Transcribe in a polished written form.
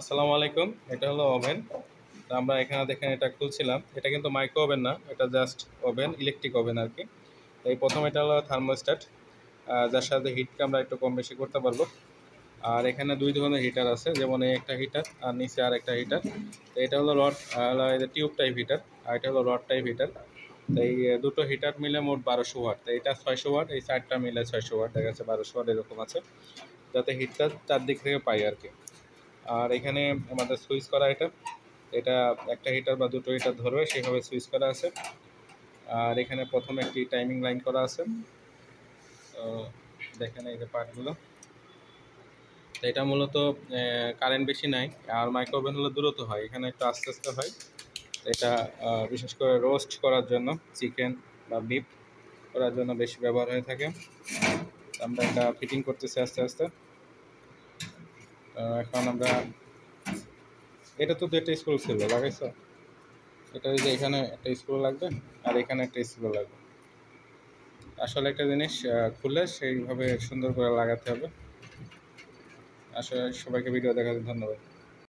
আসসালামু আলাইকুম। এটা হলো ওভেন। তো আমরা এখানে দেখেন এটা খুলছিলাম। এটা কিন্তু মাইক্রো ওভেন না, এটা জাস্ট ওভেন, ইলেকট্রিক ওভেন আর কি। তো এই প্রথম এটা হলো থার্মোস্ট্যাট, যার সাথে হিটকে আমরা একটু কম বেশি করতে পারবো। আর এখানে দুই ধরনের হিটার আছে, যেমন এই একটা হিটার আর নিচে আর একটা হিটার। তো এটা হলো রড, টিউব টাইপ হিটার, আর এটা হলো রড টাইপ হিটার। তো এই দুটো হিটার মিলে মোট 1200 ওয়াট। তো এটা 600 ওয়াট, এই চারটা মিলে 600 ওয়াট, দেখা যাচ্ছে 1200 ওয়াট এরকম আছে, যাতে হিটটা চারদিক থেকে পাই আর কি। আর এখানে আমাদের সুইচ করা এটা, এটা একটা হিটার বা দুটো হিটার ধরবে সেইভাবে সুইচ করা আছে। আর এখানে প্রথমে একটি টাইমিং লাইন করা আছে। তো দেখেন এই যে পার্টগুলো। তো এটা মূলত কারেন্ট বেশি নাই। আর মাইক্রোওভেন হলো দ্রুত হয়, এখানে একটু আস্তে আস্তে হয়। এটা বিশেষ করে রোস্ট করার জন্য, চিকেন বা বিফ করার জন্য বেশি ব্যবহার হয়ে থাকে। আমরা এটা ফিটিং করতেছি আস্তে আস্তে। এখন আমরা, এটা তো দুটো স্ক্রু ছিল লাগাইছো, এটা ওই যে এখানে একটা স্ক্রু লাগবে আর এখানে একটা স্ক্রু লাগবে। আসলে একটা জিনিস খুলে সেইভাবে সুন্দর করে লাগাতে হবে। আসলে সবাইকে ভিডিও দেখার জন্য ধন্যবাদ।